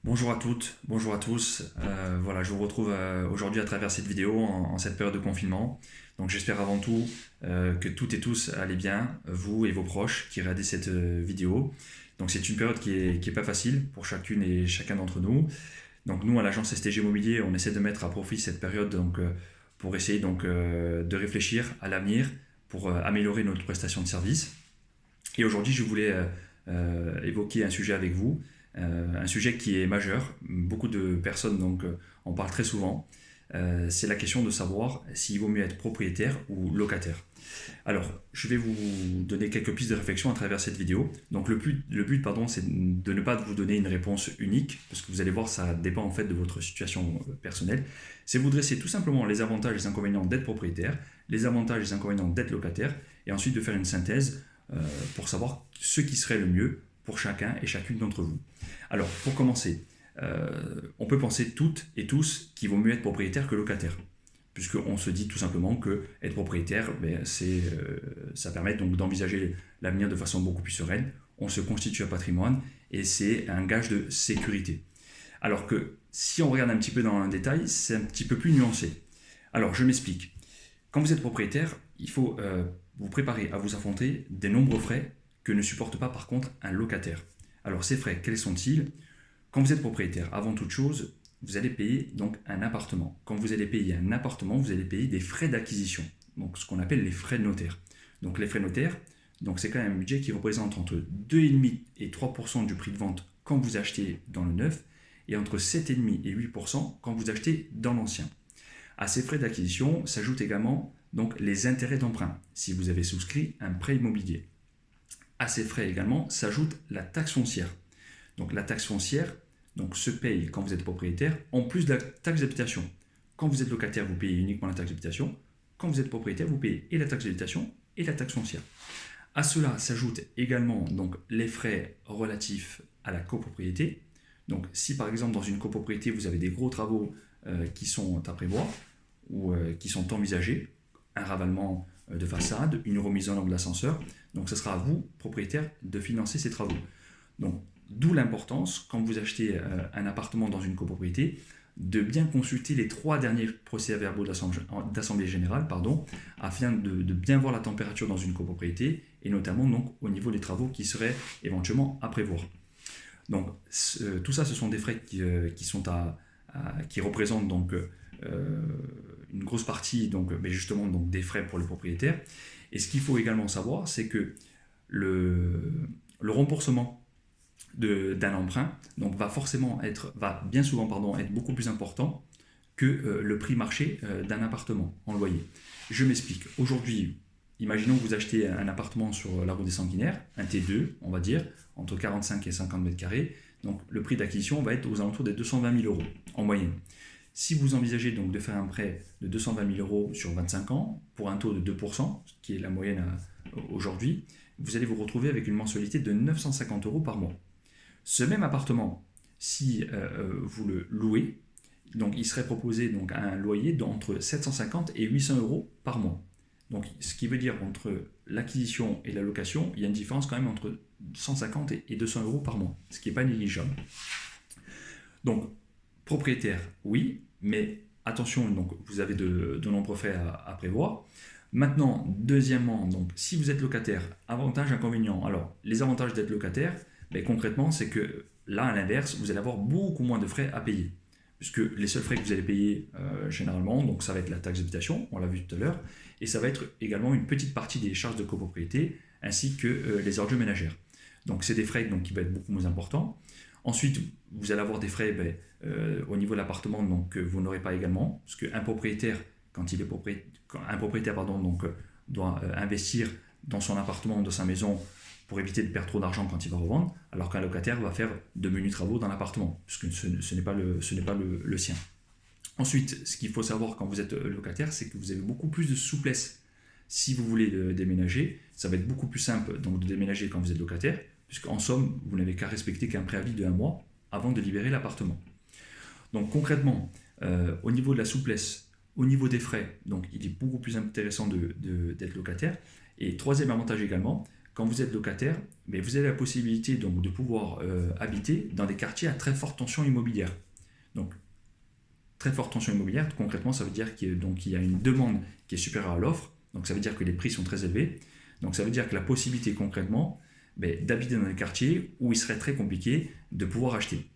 Bonjour à toutes, bonjour à tous. Voilà, je vous retrouve aujourd'hui à travers cette vidéo en cette période de confinement. Donc j'espère avant tout que toutes et tous allez bien, vous et vos proches qui regardez cette vidéo. Donc c'est une période qui est pas facile pour chacune et chacun d'entre nous. Donc nous à l'agence STG Immobilier, on essaie de mettre à profit cette période pour essayer de réfléchir à l'avenir, pour améliorer notre prestation de service. Et aujourd'hui, je voulais évoquer un sujet avec vous, un sujet qui est majeur. Beaucoup de personnes en parlent très souvent. C'est la question de savoir s'il vaut mieux être propriétaire ou locataire. Alors, je vais vous donner quelques pistes de réflexion à travers cette vidéo. Donc, le but pardon, c'est de ne pas vous donner une réponse unique, parce que vous allez voir, ça dépend en fait de votre situation personnelle. C'est vous dresser tout simplement les avantages et les inconvénients d'être propriétaire, les avantages et les inconvénients d'être locataire, et ensuite de faire une synthèse pour savoir ce qui serait le mieux pour chacun et chacune d'entre vous. Alors, pour commencer, on peut penser toutes et tous qu'il vaut mieux être propriétaire que locataire, puisqu'on se dit tout simplement que être propriétaire, ça permet donc d'envisager l'avenir de façon beaucoup plus sereine, on se constitue un patrimoine et c'est un gage de sécurité. Alors que si on regarde un petit peu dans le détail, c'est un petit peu plus nuancé. Alors, je m'explique. Quand vous êtes propriétaire, il faut vous préparer à vous affronter des nombreux frais que ne supporte pas par contre un locataire. Alors ces frais, quels sont-ils? Quand vous êtes propriétaire, avant toute chose, vous allez payer donc un appartement. Quand vous allez payer un appartement, vous allez payer des frais d'acquisition, donc ce qu'on appelle les frais de notaire. Donc les frais notaires, donc c'est quand même un budget qui représente entre 2,5 et 3% du prix de vente quand vous achetez dans le neuf, et entre 7,5 et 8% quand vous achetez dans l'ancien. À ces frais d'acquisition s'ajoutent également donc les intérêts d'emprunt si vous avez souscrit un prêt immobilier. À ces frais également s'ajoute la taxe foncière. Donc la taxe foncière se paye quand vous êtes propriétaire en plus de la taxe d'habitation. Quand vous êtes locataire, vous payez uniquement la taxe d'habitation. Quand vous êtes propriétaire, vous payez et la taxe d'habitation et la taxe foncière. À cela s'ajoutent également donc les frais relatifs à la copropriété. Donc si par exemple dans une copropriété vous avez des gros travaux qui sont à prévoir ou qui sont envisagés, un ravalement de façade, une remise en ordre de l'ascenseur, donc ce sera à vous, propriétaire, de financer ces travaux. Donc d'où l'importance, quand vous achetez un appartement dans une copropriété, de bien consulter les 3 derniers procès-verbaux d'assemblée générale, afin de bien voir la température dans une copropriété, et notamment donc, au niveau des travaux qui seraient éventuellement à prévoir. Donc tout ça, ce sont des frais qui représentent une grosse partie mais justement des frais pour le propriétaire. Et ce qu'il faut également savoir, c'est que le remboursement d'un emprunt va bien souvent être beaucoup plus important que le prix marché d'un appartement en loyer. Je m'explique. Aujourd'hui, imaginons que vous achetez un appartement sur la rue des Sanguinaires, un T2, on va dire, entre 45 et 50 mètres carrés. Donc le prix d'acquisition va être aux alentours des 220 000 euros en moyenne. Si vous envisagez donc de faire un prêt de 220 000 euros sur 25 ans pour un taux de 2%, ce qui est la moyenne aujourd'hui, vous allez vous retrouver avec une mensualité de 950 euros par mois. Ce même appartement, si vous le louez, donc il serait proposé donc un loyer d'entre 750 et 800 euros par mois. Donc, ce qui veut dire entre l'acquisition et la location, il y a une différence quand même entre 150 et 200 euros par mois, ce qui n'est pas négligeable. Donc, propriétaire, oui, mais attention, donc, vous avez de nombreux frais à prévoir. Maintenant, deuxièmement, donc, si vous êtes locataire, avantages, inconvénients. Alors, les avantages d'être locataire, concrètement, c'est que là, à l'inverse, vous allez avoir beaucoup moins de frais à payer. Puisque les seuls frais que vous allez payer généralement, donc ça va être la taxe d'habitation, on l'a vu tout à l'heure, et ça va être également une petite partie des charges de copropriété, ainsi que les ordures ménagères. Donc c'est des frais qui vont être beaucoup moins importants. Ensuite, vous allez avoir des frais au niveau de l'appartement que vous n'aurez pas également, parce qu'un propriétaire, quand il est doit investir dans son appartement, dans sa maison, pour éviter de perdre trop d'argent quand il va revendre, alors qu'un locataire va faire de menus travaux dans l'appartement, puisque ce n'est pas le sien. Ensuite, ce qu'il faut savoir quand vous êtes locataire, c'est que vous avez beaucoup plus de souplesse. Si vous voulez déménager, ça va être beaucoup plus simple donc, de déménager quand vous êtes locataire, puisqu'en somme, vous n'avez qu'à respecter qu'un préavis de 1 mois avant de libérer l'appartement. Donc concrètement, au niveau de la souplesse, au niveau des frais, donc il est beaucoup plus intéressant d'être locataire. Et troisième avantage également, quand vous êtes locataire, mais vous avez la possibilité donc, de pouvoir habiter dans des quartiers à très forte tension immobilière. Donc, très forte tension immobilière, concrètement, ça veut dire qu'il y a une demande qui est supérieure à l'offre. Donc, ça veut dire que les prix sont très élevés. Donc, ça veut dire que la possibilité concrètement d'habiter dans des quartiers où il serait très compliqué de pouvoir acheter.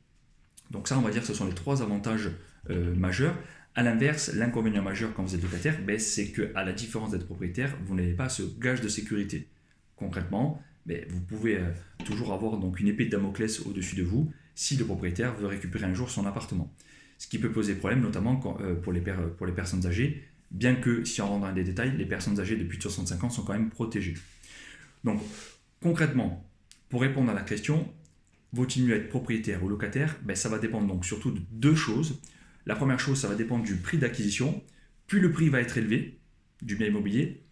Donc, ça, on va dire que ce sont les 3 avantages majeurs. A l'inverse, l'inconvénient majeur quand vous êtes locataire, c'est qu'à la différence d'être propriétaire, vous n'avez pas ce gage de sécurité. Concrètement, vous pouvez toujours avoir donc, une épée de Damoclès au-dessus de vous si le propriétaire veut récupérer un jour son appartement. Ce qui peut poser problème, notamment pour les personnes âgées, bien que, si on rentre dans les détails, les personnes âgées de plus de 65 ans sont quand même protégées. Donc, concrètement, pour répondre à la question, vaut-il mieux être propriétaire ou locataire? Ça va dépendre donc surtout de 2 choses. La première chose, ça va dépendre du prix d'acquisition. Plus le prix va être élevé du bien immobilier,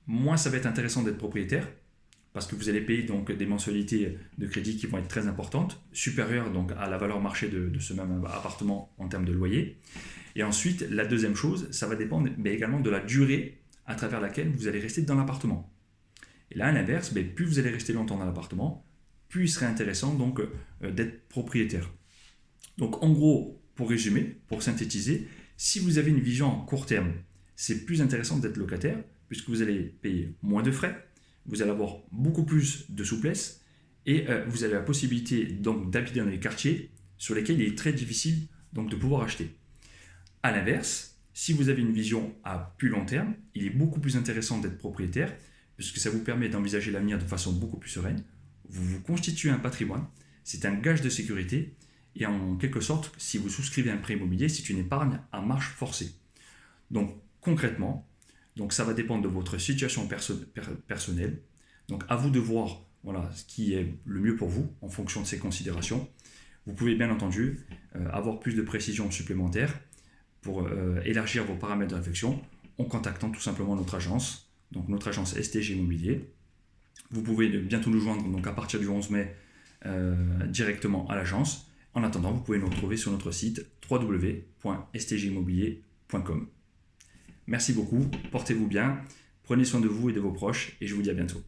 moins ça va être intéressant d'être propriétaire, parce que vous allez payer donc des mensualités de crédit qui vont être très importantes, supérieures donc à la valeur marché de ce même appartement en termes de loyer. Et ensuite, la deuxième chose, ça va dépendre également de la durée à travers laquelle vous allez rester dans l'appartement. Et là, à l'inverse, plus vous allez rester longtemps dans l'appartement, plus il serait intéressant donc d'être propriétaire. Donc en gros, pour résumer, pour synthétiser, si vous avez une vision à court terme, c'est plus intéressant d'être locataire, puisque vous allez payer moins de frais, vous allez avoir beaucoup plus de souplesse et vous avez la possibilité donc d'habiter dans des quartiers sur lesquels il est très difficile donc de pouvoir acheter. A l'inverse, si vous avez une vision à plus long terme, il est beaucoup plus intéressant d'être propriétaire puisque ça vous permet d'envisager l'avenir de façon beaucoup plus sereine. Vous vous constituez un patrimoine, c'est un gage de sécurité et en quelque sorte, si vous souscrivez un prêt immobilier, c'est une épargne à marche forcée. Donc concrètement, ça va dépendre de votre situation personnelle. Donc à vous de voir ce qui est le mieux pour vous en fonction de ces considérations. Vous pouvez bien entendu avoir plus de précisions supplémentaires pour élargir vos paramètres de réflexion en contactant tout simplement notre agence, donc notre agence STG Immobilier. Vous pouvez bientôt nous joindre donc à partir du 11 mai directement à l'agence. En attendant, vous pouvez nous retrouver sur notre site www.stgimmobilier.com. Merci beaucoup, portez-vous bien, prenez soin de vous et de vos proches et je vous dis à bientôt.